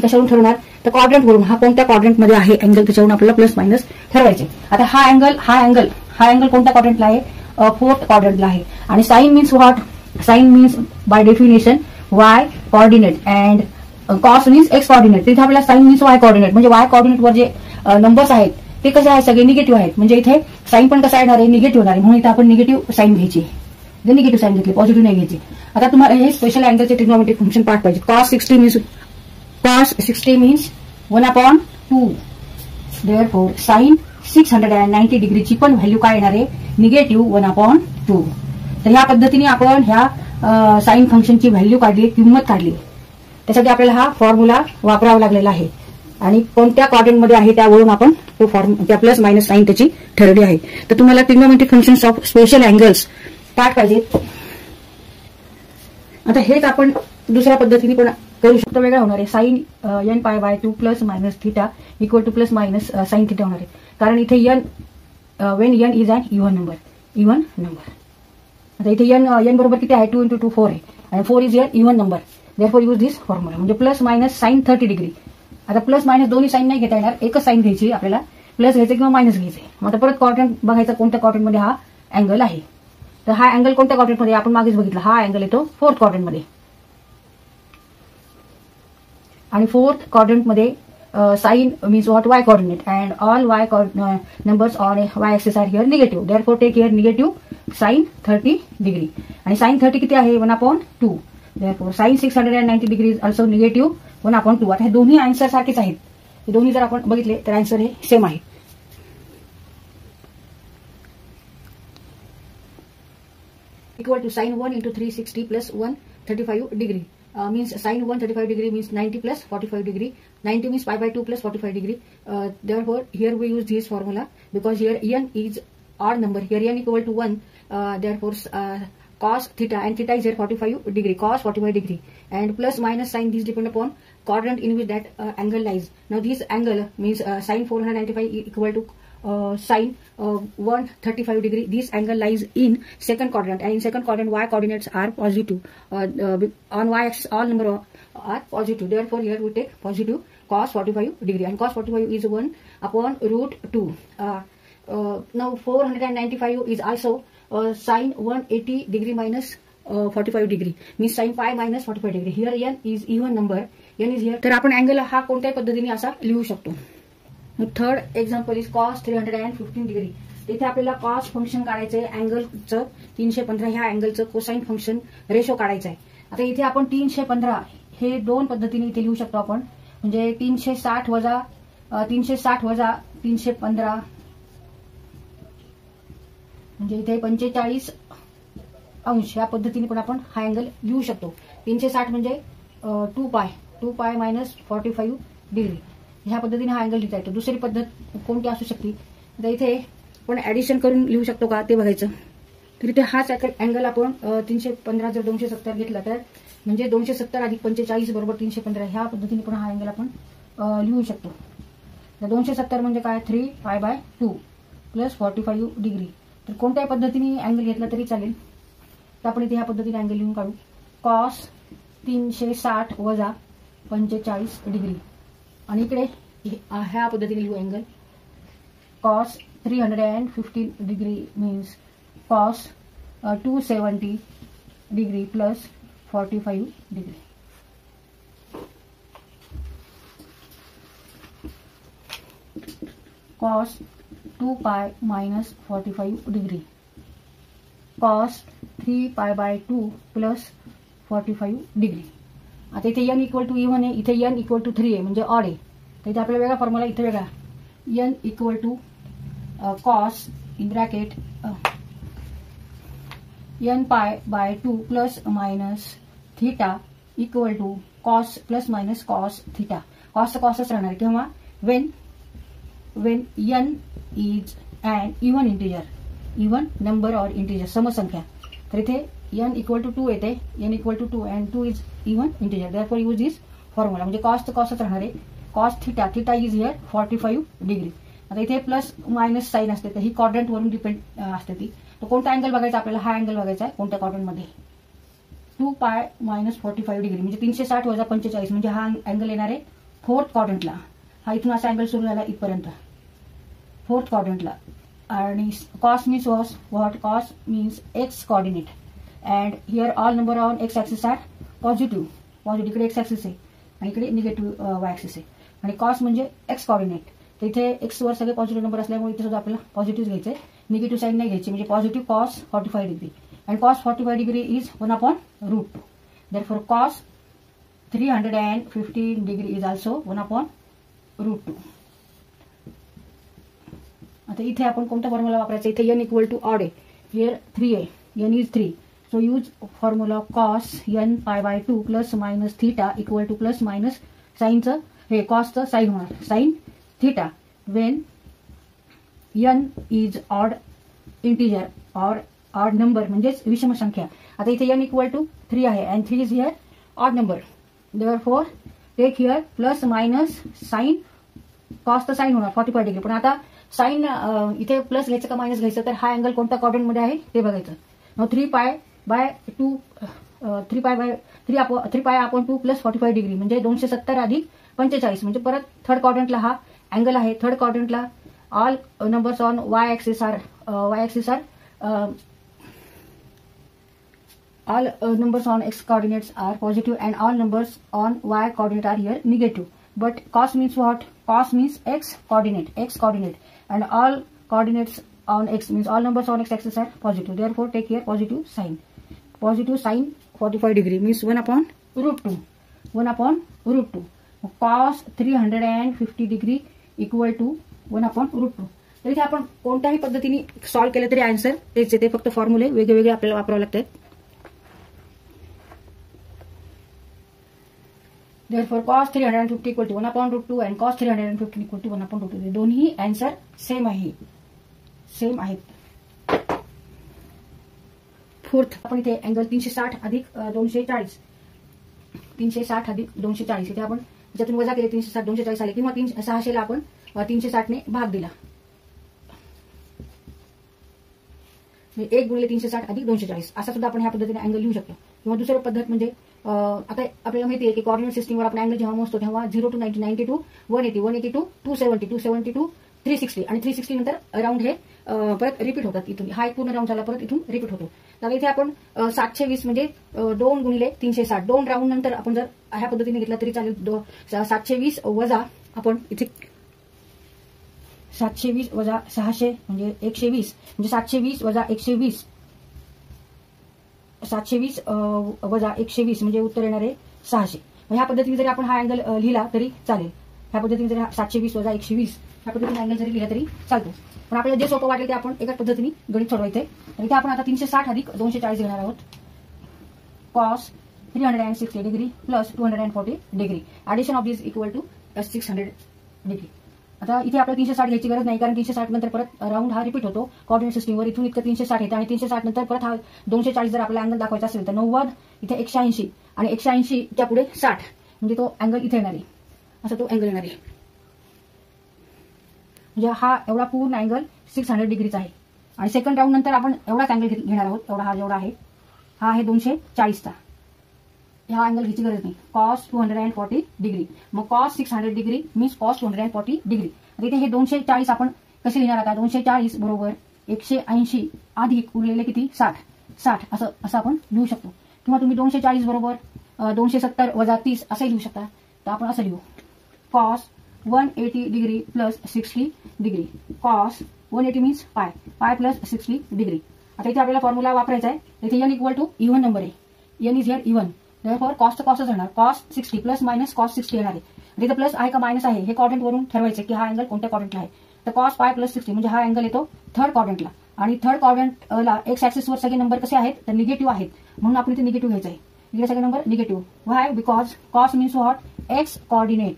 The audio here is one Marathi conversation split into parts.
कशावरून ठरवणार तर क्वाड्रंट वरून, हा कोणत्या क्वाड्रंट मध्ये आहे अँगल त्याच्यावरून आपल्याला प्लस मायनस ठरवायचे. आता हा अँगल कोणत्या क्वाड्रंटला आहे, फोर्थ क्वाड्रंटला आहे. आणि sine means what, sine means by definition Y coordinate and cos means X coordinate. तिथे आपल्याला साइन मीन्स वाय कोऑर्डिनेट, म्हणजे वाय कोऑर्डिनेटवर जे नंबर्स आहेत ते कसे आहेत, सगळे निगेटिव्ह आहेत. म्हणजे इथे साइन पण कसा येणार आहे, निगेटिव्ह होणार आहे. म्हणून इथे आपण निगेटिव्ह साइन घ्यायची, निगेटिव्ह साइन घेतली, पॉझिटिव्ह नाही घ्यायची. आता तुम्हाला हे स्पेशल अँगलचे ट्रिग्नोमेट्रिक फंक्शन पाठ पाहिजे. cos 60 means 1/2. देअरफॉर साइन 690 डिग्रीची पण व्हॅल्यू काय येणार आहे, निगेटिव्ह 1/2. तर ह्या पद्धतीने आपण ह्या साइन फंक्शनची व्हॅल्यू काढली, किंमत काढली. त्यासाठी आपल्याला हा फॉर्म्युला वापरावा लागलेला आहे. आणि कोणत्या क्वाड्रंटमध्ये आहे त्यावरून आपण तो त्या प्लस मायनस साइन त्याची ठरवली आहे. तर तुम्हाला trigonometric functions of special angles पाठ पाहिजेत. आता हेच आपण दुसऱ्या पद्धतीने पण करू शकतो, वेगळा होणार आहे. Sine n π/2 plus minus theta equal to plus minus sine theta होणार आहे. कारण इथे when n is an even number. आता इथे n बरोबर किती आहे, 2 × 2 4 आहे, आणि 4 is even number. Therefore use this formula. म्हणजे प्लस मायनस साइन 30 डिग्री. आता प्लस मायनस दोन्ही साइन नाही घेता येणार, एकच साइन घ्यायची आपल्याला, प्लस घ्यायचं किंवा मायनस घ्यायचे. मग आता परत क्वाड्रंट बघायचा कोणत्या क्वाड्रंटमध्ये हा अँगल आहे. तर हा अँगल कोणत्या क्वाड्रंटमध्ये, आपण मागेच बघितला, हा अँगल येतो फोर्थ क्वाड्रंटमध्ये. आणि फोर्थ क्वाड्रंटमध्ये sine means what, Y coordinate, and all Y numbers on Y axis are here negative. Therefore take here negative sine 30 degree. आणि साइन 30 किती आहे, 1/2. Therefore sine 690 degree is also negative 1/2. आता हे दोन्ही आन्सर सारखेच आहेत. हे दोन्ही जर आपण बघितले तर आन्सर हे सेम आहे. Equal to sine 1 × 360 plus 135 degree means sin 135 degree means 90 plus 45 degree. 90 means π/2 plus 45 degree. Therefore, here we use this formula because here n is odd number. Here n equal to 1. Therefore, cos theta and theta is here 45 degree. Cos 45 degree and plus minus sign these depend upon quadrant in which that angle lies. Now, this angle means sin 495 equal to sin 135 degree. This angle lies in second quadrant, and in second quadrant y coordinates are positive. On y axis all number are positive. Therefore, here we take positive cos 45 degree, and cos 45 is 1/√2. Now 495 is also sin 180 degree minus 45 degree means sin pi minus 45 degree. Here n is even number. n is here. तर आपण अँगल हा कोणत्याही पद्धतीने असा लिहू शकतो. Third example is cos 315 degree. तिथे आपल्याला कॉस फंक्शन काढायचं आहे, अँगलचं 315 ह्या अँगलचं कोसाइन फंक्शन रेशो काढायचं आहे. आता इथे आपण 315 हे दोन पद्धतीने इथे लिहू शकतो आपण. म्हणजे 360 वजा 315 म्हणजे इथे 45 अंश या पद्धतीने पण आपण हा अँगल लिहू शकतो. 360 म्हणजे 2π मायनस 45 डिग्री ह्या पद्धतीने हा अँगल लिहिता येतो. दुसरी पद्धत कोणती असू शकते, तर इथे आपण ऍडिशन करून लिहू शकतो का ते बघायचं. तर इथे हाच अँगल आपण 315 जर 270 घेतला तर म्हणजे 270 अधिक 45 बरोबर 315 ह्या पद्धतीने पण हा अँगल आपण लिहू शकतो. तर 270 म्हणजे काय, 3π/2 प्लस 45 डिग्री. तर कोणत्याही पद्धतीने अँगल घेतला तरी चालेल. तर आपण इथे ह्या पद्धतीने अँगल लिहून काढू. कॉस 360 वजा 45 डिग्री आणि इकडे ह्या पद्धतीने लिहू angle cos 315 degree means cos 270 degree plus 45 degree. Cos 2π minus 45 degree cos 3π/2 plus 45 degree. आता इथे n इक्वल टू इव्हन आहे, इथे n इक्वल टू 3 आहे म्हणजे ऑड आहे. तर इथे आपल्याला वेगळा फॉर्म्युला, इथे वेगळा n equal to cos in bracket n π/2 plus minus theta equal to cos plus minus cos theta. Cos कॉसच राहणार किंवा when n is an even integer, even number or integer समसंख्या. तर इथे n इक्वल टू 2 येते, n equal to 2 and 2 is even integer. Therefore use this formula. म्हणजे कॉस कॉसच राहणार आहे. Cos theta is here 45 degree. आता इथे प्लस मायनस साइन असते, तर ही क्वाड्रंट वरून डिपेंड असते ती. तर कोणता अँगल बघायचा आपल्याला, हा अँगल बघायचा आहे कोणत्या क्वाड्रंटमध्ये. 2π मायनस 45 डिग्री म्हणजे 360 वजा 45 म्हणजे हा अँगल येणार आहे फोर्थ क्वाड्रंटला, हा इथून असा अँगल सुरू झाला इथपर्यंत फोर्थ क्वाड्रंटला, आणि cos means what, cos means X coordinate, and here all number on X axis are positive, इकडे एक्स ऍक्सिस आहे आणि इकडे निगेटिव्ह वाय ऍक्सिस आहे, आणि कॉस म्हणजे एक्स कोऑर्डिनेट. तर इथे एक्स वर सगळे पॉझिटिव्ह नंबर असल्यामुळे इथे सुद्धा आपल्याला पॉझिटिव्ह घ्यायचे, निगेटिव्ह साईन नाही घ्यायची, म्हणजे positive cos 45 degree, and cos 45 degree is 1/√2. Therefore cos 315 degree is also 1/√2. आता इथे आपण कोणता फॉर्म्युला वापरायचा, इथे n इक्वल टू ऑड आहे, हिअर 3 आहे, n is 3, so use formula cos n π/2 plus minus theta equal to plus minus साईनचं हे कॉसचं साईन होणार, sine theta when n is odd integer or odd number म्हणजेच विषम संख्या. आता इथे n इक्वल टू 3 आहे and 3 is here odd number, therefore take here plus minus sine, कॉसचं साईन होणार 45 डिग्री. पण आता साईन इथे प्लस घ्यायचं का मायनस घ्यायचं, तर हा अँगल कोणत्या क्वाड्रंट मध्ये आहे ते बघायचं. 3π/2 3π/2 प्लस 45 डिग्री म्हणजे 270 अधिक 45, म्हणजे परत थर्ड क्वाड्रंटला हा अँगल आहे. थर्ड क्वाड्रंटला all numbers on Y axis are all numbers on x coordinates are positive and all numbers on y coordinate are here negative. But cos means what? Cos means x coordinate, and all coordinates on x means all numbers on x axis are positive. Therefore, take here positive sign 45 degree means 1/√2. 1/√2. Cos 350 degree equal to 1/√2. तर इथे आपण कोणत्याही पद्धतीने सॉल्व्ह केलं तरी आन्सर तेच येते, फक्त फॉर्म्युले वेगवेगळे आपल्याला वापरावे लागतात. Therefore, cos 350 equal to 1/√2 and cos 315 equal to 1/√2. दोन्ही आन्सर सेम आहेत. फोर्थ आपण इथे अँगल 360 अधिक 240, 360 अधिक 240 इथे आपण ज्यातून वजा केले 360 240 आले, किंवा 600 ला आपण 360 ने भाग दिला, 1 गुणिले 360 अधिक 240 असा सुद्धा आपण ह्या पद्धतीने अँगल लिहू शकतो. किंवा दुसरी पद्धत म्हणजे आता आपल्याला माहिती आहे की कोऑर्डिनेट सिस्टीमवर आपण अँगल जेव्हा मोजतो तेव्हा 0 to 90, 90 to 180, 180 to 270, 270 to 360 आणि 360 नंतर राऊंड हे परत रिपीट होतात. इथून हा एक पूर्ण राऊंड झाला, परत इथून रिपीट होतो. तर इथे आपण 720 म्हणजे 2 गुणिले 360, 2 राऊंड नंतर आपण जर ह्या पद्धतीने घेतला तरी चालेल. 720 वजा आपण इथे 720 वजा 600 म्हणजे 120, म्हणजे 720 वजा 120, 720 वजा 120 म्हणजे उत्तर येणार आहे 600. ह्या पद्धतीने जरी आपण हा अँगल लिहिला तरी चालेल. ह्या पद्धतीने जरी 720 वजा 120 ह्या पद्धतीने अँगल जरी लिहिला तरी चालतो. पण आपल्याला जे सोपं वाटलं ते आपण एकाच पद्धतीने गणित सोडवायचंय. तर इथे आपण आता 360 अधिक 240 घेणार आहोत. Cos 360 degree plus 240 degree, addition of this equal to 600 degree. आता इथे आपल्याला 360 घ्यायची गरज नाही, कारण 360 नंतर परत राऊंड हा रिपीट होतो कोऑर्डिनेट सिस्टीमवर. इथून इतकं 360 येतं आणि 360 नंतर परत हा 240 जर आपल्याला अँगल दाखवायचा असेल तर 90 इथे 180 आणि 180 च्या पुढे 60 म्हणजे तो अँगल इथे येणार आहे, असा तो अँगल येणार आहे. म्हणजे हा एवढा पूर्ण अँगल 600 डिग्रीचा आहे. आणि सेकंड राऊंड नंतर आपण एवढाच अँगल घेणार आहोत, एवढा हा जेवढा आहे हा आहे 240चा. हा अँगल घ्यायची गरज नाही. कॉस 240 डिग्री, मग cos 600 degree means cos 240 degree. आता इथे हे 240 आपण कसे लिहिणार आता, 240 बरोबर 180 अधिक उरलेले किती 60 असं आपण लिहू शकतो. किंवा तुम्ही 240 बरोबर 270 वजा 30 असंही लिहू शकता. तर आपण असं लिहू, cos 180 degree plus 60 degree, cos 180 means pi plus 60 degree. आता इथे आपल्याला फॉर्म्युला वापरायचा आहे. इथे n equal to even number आहे, n is here even, therefore कॉसचं कॉसच राहणार, कॉस 60 प्लस मायनस कॉस 60 येणार आहे. तिथे प्लस आहे का मायनस आहे हे क्वाड्रंट वरून ठरवायचं की हा अँगल कोणत्या क्वाड्रंटला आहे. तर कॉस पाय प्लस 60 म्हणजे हा अँगल येतो थर्ड क्वाड्रंटला, आणि थर्ड क्वाड्रंटला एक्स ऍक्सिसवर सगळे नंबर कसे आहेत तर निगेटिव्ह आहेत, म्हणून आपण इथे निगेटिव्ह घ्यायचं आहे. इथे सगळे number negative. Why? Because cos means what, X coordinate.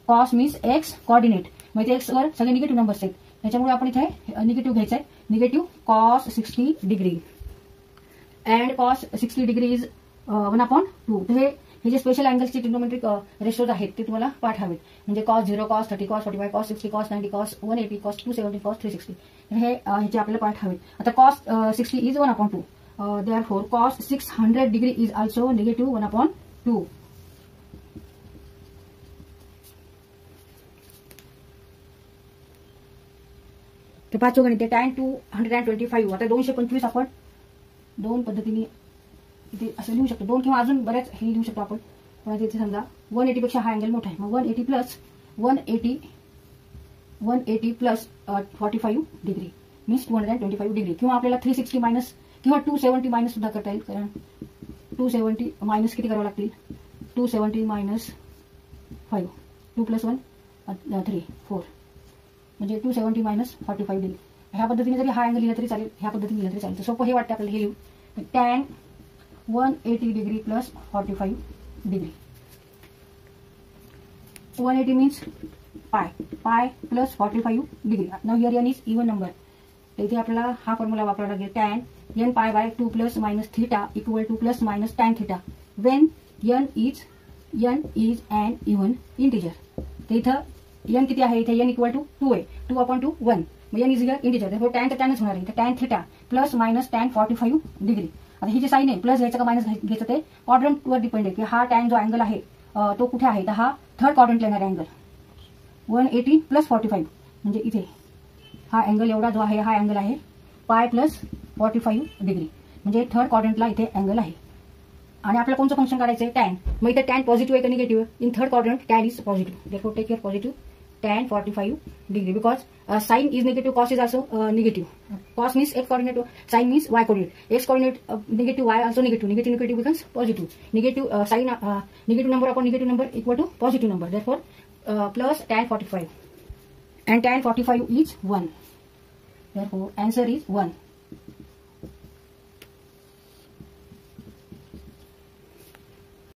Cos means X coordinate, म्हणजे एक्स वर सगळे निगेटिव्ह नंबर्स आहेत, त्याच्यामुळे आपण इथे निगेटिव्ह घ्यायचं आहे. Negative cos 60 degree and cos 60 degree is 1/2. हे जे स्पेशल अँगल्सचे ट्रिग्नोमेट्रिक रेशोज आहेत ते तुम्हाला पाठ हवेत. म्हणजे cos 0, cos 30, cos 45, cos 60, cos 90, cos 180, cos 270, cos 360 हे ह्याचे आपल्याला पाठ हवेत. आता cos 60 is 1/2. Therefore cos 600 degree is also negative 1/2. हे 5 गणित आहे. tan 225. आता 225 आपण दोन पद्धतीने इथे असं लिहू शकतो. दोन किंवा अजून बऱ्याच हे लिहू शकतो आपण. पण इथे समजा 180 पेक्षा हा अँगल मोठा आहे. मग 180 प्लस 45 डिग्री मीन्स 225 डिग्री. किंवा आपल्याला 360 मायनस किंवा 270 मायनस सुद्धा करता येईल. कारण 270 मायनस किती करावं लागतील? 270 मायनस 5 2 + 1 3 4 म्हणजे 270 मायनस 45 डिग्री. ह्या पद्धतीने जरी हा अँगल लिहिला तरी चालेल, ह्या पद्धतीने लिहिला तरी चालेल. तर सोपं हे वाटतं आपल्याला हे लिहू. tan 180 degree plus 45 degree. 180 means pi plus 45 degree. Now here n is even number. तर इथे आपल्याला हा फॉर्म्युला वापरावा लागेल. tan n pi by 2 plus minus theta equal to plus minus tan theta when n is an even integer. तर इथं n किती आहे? इथे n equal to 2 आहे. 2/2 1. मग n is here integer. तर tan तर tanच होणार आहे. तर tan theta plus minus tan 45 degree. आता ही जी साईन आहे प्लस घ्यायचं का मायनस घ्यायचं ते क्वाड्रंटवर डिपेंड आहे की हा tan जो अँगल आहे तो कुठे आहे. तर हा थर्ड क्वाड्रंटला येणार अँगल 180 प्लस 45 म्हणजे इथे हा अँगल एवढा जो आहे हा अँगल आहे पाय प्लस 45 डिग्री म्हणजे थर्ड क्वाड्रंटला इथे अँगल आहे. आणि आपल्याला कोणतं फंक्शन काढायचं आहे? टॅन. मग इथे टॅन पॉझिटिव्ह आहे का negative? In third quadrant tan is positive. Therefore take your positive tan 45 degree because sine is negative, cos is also negative. Cos means X coordinate, sine means Y coordinate. X coordinate negative, Y also negative. Negative becomes positive. Negative sine negative number upon negative number equal to positive number. Therefore plus tan 45 and tan 45 is 1. Therefore answer is 1.